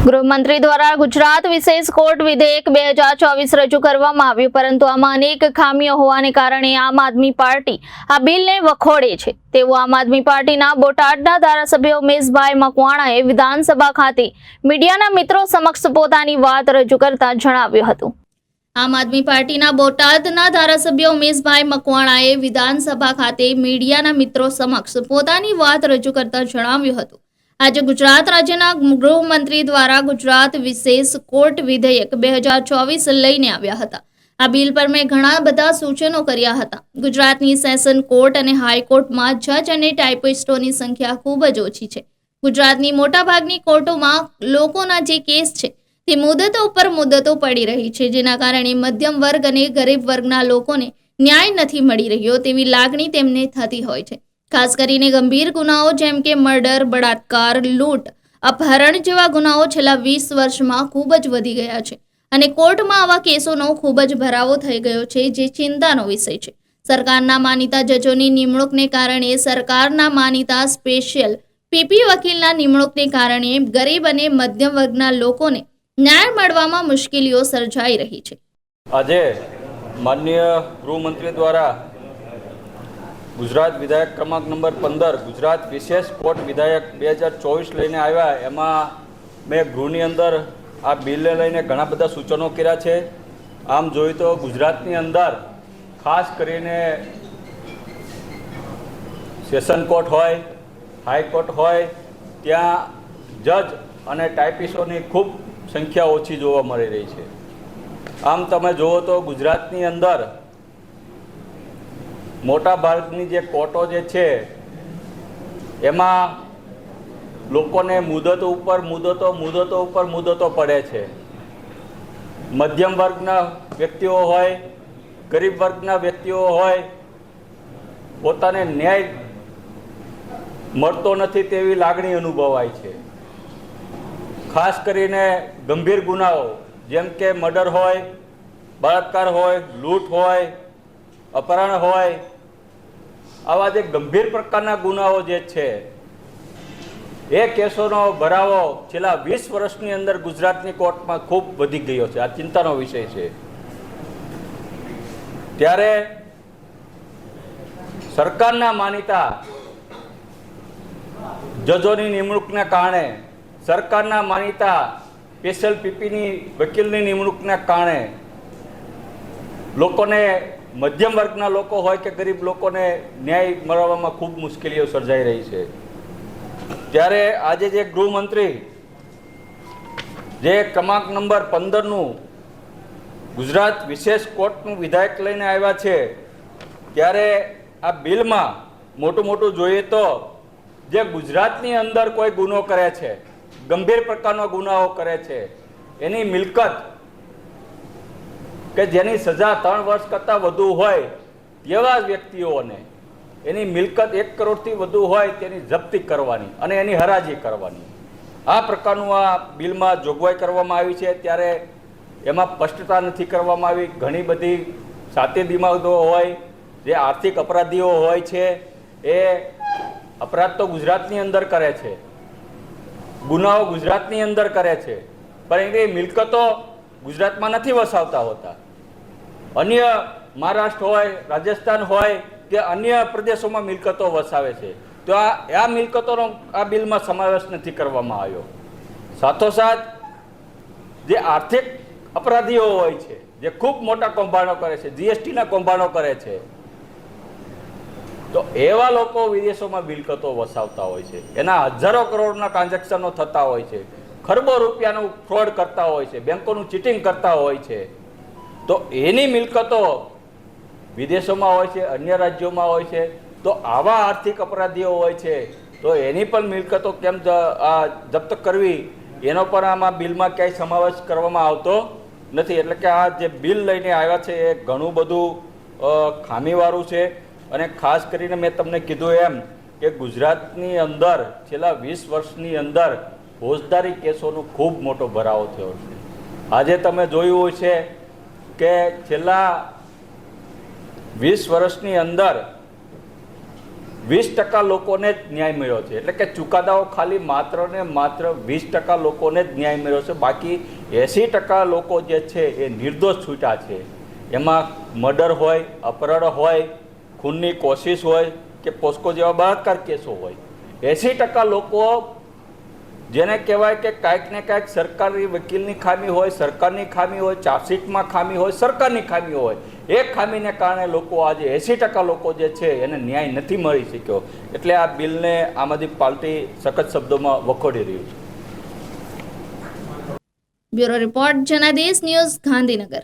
ગૃહમંત્રી દ્વારા ગુજરાત વિશેષ કોર્ટ વિધેયક 2024 રજૂ કરવામાં આવ્યું, પરંતુ આમાં અનેક ખામીઓ હોવાને કારણે આમ આદમી પાર્ટી આ બિલને વખોડે છે તેવું આમ આદમી પાર્ટીના બોટાદના ધારાસભ્ય ઉમેશભાઈ મકવાણાએ વિધાનસભા ખાતે મીડિયાના મિત્રો સમક્ષ પોતાની વાત રજૂ કરતા જણાવ્યું હતું। આમ આદમી પાર્ટીના બોટાદના ધારાસભ્ય ઉમેશભાઈ મકવાણાએ વિધાનસભા ખાતે મીડિયાના મિત્રો સમક્ષ પોતાની વાત રજૂ કરતા જણાવ્યું હતું। આજે ગુજરાત રાજ્યના ગૃહમંત્રી દ્વારા ગુજરાત વિશેષ કોર્ટ વિધેયક 2024 લઈને આવ્યા હતા। આ બિલ પર મેં ઘણા બધા સૂચનો કર્યા હતા। ગુજરાતની સેશન કોર્ટ અને હાઈકોર્ટમાં જજ અને ટાઈપિસ્ટોની સંખ્યા ખૂબ જ ઓછી છે। ગુજરાતની મોટાભાગની કોર્ટોમાં લોકોના જે કેસ છે તે મુદતો ઉપર મુદતો પડી રહી છે, જેના કારણે મધ્યમ વર્ગ અને ગરીબ વર્ગના લોકોને ન્યાય નથી મળી રહ્યો તેવી લાગણી તેમને થતી હોય છે। ખાસ કરીને ગંભીર ગુનાઓ જેમ કે મર્ડર, બળાત્કાર, લૂંટ, અપહરણ જેવા ગુનાઓ છેલ્લા 20 વર્ષમાં ખૂબ જ વધી ગયા છે અને કોર્ટમાં આવા કેસોનો ખૂબ જ ભરાવો થઈ ગયો છે, જે ચિંતાનો વિષય છે। સરકારના માનીતા જજોની નિમણૂકને કારણે સરકારના માનીતા સ્પેશિયલ પીપી વકીલના નિમણૂકને કારણે ગરીબ અને મધ્યમ વર્ગના લોકોને ન્યાય મળવામાં મુશ્કેલીઓ સર્જાઈ રહી છે। આજે માનનીય ગૃહમંત્રી દ્વારા ગુજરાત વિધાયક ક્રમાંક નંબર 15 ગુજરાત વિશેષ કોર્ટ વિધાયક 2024 લઈને આવ્યા। એમાં મેં ગૃહની અંદર આ બિલને લઈને ઘણા બધા સૂચનો કર્યા છે। આમ જોઈએ તો ગુજરાતની અંદર ખાસ કરીને સેશન કોર્ટ હોય, હાઈકોર્ટ હોય, ત્યાં જજ અને ટાઈપિસ્ટોની ખૂબ સંખ્યા ઓછી જોવા મળી રહી છે। આમ તમે જુઓ તો ગુજરાતની અંદર મોટા ભાગની જે કોર્ટો જે છે એમાં લોકોને મુદતો ઉપર મુદતો પડે છે। મધ્યમ વર્ગના વ્યક્તિઓ હોય, ગરીબ વર્ગના વ્યક્તિઓ હોય, પોતાને ન્યાય મળતો નથી તેવી લાગણી અનુભવાય છે। ખાસ કરીને ગંભીર ગુનાઓ જેમ કે મર્ડર હોય, બળાત્કાર હોય, લૂંટ હોય, અપહરણ હોય, આવા જે ગંભીર પ્રકારના ગુનાઓ જે છે એ કેસોનો ભરાવો છેલ્લા 20 વર્ષની અંદર ગુજરાતની કોર્ટમાં ખૂબ વધી ગયો છે। આ ચિંતાનો વિષય છે। ત્યારે સરકારના માનીતા જજોની નિમણૂકના કારણે, સરકારના માનીતા સ્પેશિયલ પીપીની વકીલની નિમણૂકના કારણે લોકોને, મધ્યમ વર્ગના લોકો હોય કે ગરીબ લોકોને ન્યાય મળવામાં ખૂબ મુશ્કેલીઓ સર્જાઈ રહી છે। ત્યારે આજે જે ગૃહમંત્રી જે ક્રમાંક નંબર 15નું ગુજરાત વિશેષ કોર્ટનું વિધાયક લઈને આવ્યા છે, ત્યારે આ બિલમાં મોટું જોઈએ તો જે ગુજરાતની અંદર કોઈ ગુનો કરે છે, ગંભીર પ્રકારનો ગુનાઓ કરે છે, એની મિલકત કે જેની સજા 3 વર્ષ કરતાં વધુ હોય તેવા વ્યક્તિઓને એની મિલકત 1 કરોડથી વધુ હોય તેની જપ્તી કરવાની અને એની હરાજી કરવાની, આ પ્રકારનું આ બિલમાં જોગવાઈ કરવામાં આવી છે। ત્યારે એમાં સ્પષ્ટતા નથી કરવામાં આવી। ઘણી બધી સાતે દિમાગો હોય, જે આર્થિક અપરાધીઓ હોય છે, એ અપરાધ તો ગુજરાતની અંદર કરે છે, ગુનાઓ ગુજરાતની અંદર કરે છે, પણ એ મિલકતો ગુજરાતમાં નથી વસાવતા હોતા। અન્ય મહારાષ્ટ્ર હોય, રાજસ્થાન હોય કે અન્ય પ્રદેશોમાં મિલકતો વસાવે છે, તો આ મિલકતોનો આ બિલમાં સમાવેશ નથી કરવામાં આવ્યો। સાથોસાથ જે આર્થિક અપરાધીઓ હોય છે, જે ખૂબ મોટા કૌભાંડો કરે છે, જીએસટીના કૌભાંડો કરે છે, તો એવા લોકો વિદેશોમાં મિલકતો વસાવતા હોય છે, એના હજારો કરોડના ટ્રાન્ઝેક્શનો થતા હોય છે, ખરબો રૂપિયાનું ફ્રોડ કરતા હોય છે, બેંકોનું ચીટિંગ કરતા હોય છે, તો એની મિલકતો વિદેશોમાં હોય છે, અન્ય રાજ્યોમાં હોય છે, તો આવા આર્થિક અપરાધીઓ હોય છે તો એની પણ મિલકતો કેમ જપ્ત કરવી એનો પણ આમાં બિલમાં ક્યાંય સમાવેશ કરવામાં આવતો નથી। એટલે કે આ જે બિલ લઈને આવ્યા છે એ ઘણું બધું ખામીવાળું છે। અને ખાસ કરીને મેં તમને કીધું એમ કે ગુજરાતની અંદર છેલ્લા 20 વર્ષની અંદર ફોજદારી કેસોનો ખૂબ મોટો ભરાવો થયો છે। આજે તમે જોયું છે કે છેલ્લા 20 વર્ષની અંદર 20% લોકોને જ ન્યાય મળ્યો છે. એટલે કે ચુકાદાઓ ખાલી માત્ર ને માત્ર 20% લોકોને જ ન્યાય મળ્યો છે. બાકી 80% લોકો જે છે એ નિર્દોષ છૂટ્યા છે. એમાં મર્ડર હોય, અપહરણ હોય, ખૂનની કોશિશ હોય કે પોસ્કો જેવા બળાત્કાર કેસો હોય. 80% લોકો જેને કહેવાય કે કાંઈક ને કાંઈક સરકારી વકીલની ખામી હોય, સરકારની ખામી હોય, ચાર્જશીટમાં ખામી હોય, સરકારની ખામી હોય. એ ખામીને કારણે લોકો આજે 80% લોકો જે છે એને ન્યાય નથી મળી શક્યો. એટલે આ બિલને આમ આદમી પાર્ટી સખત શબ્દોમાં વખોડી રહ્યું છે. Bureau report Janadesh news, Gandhinagar.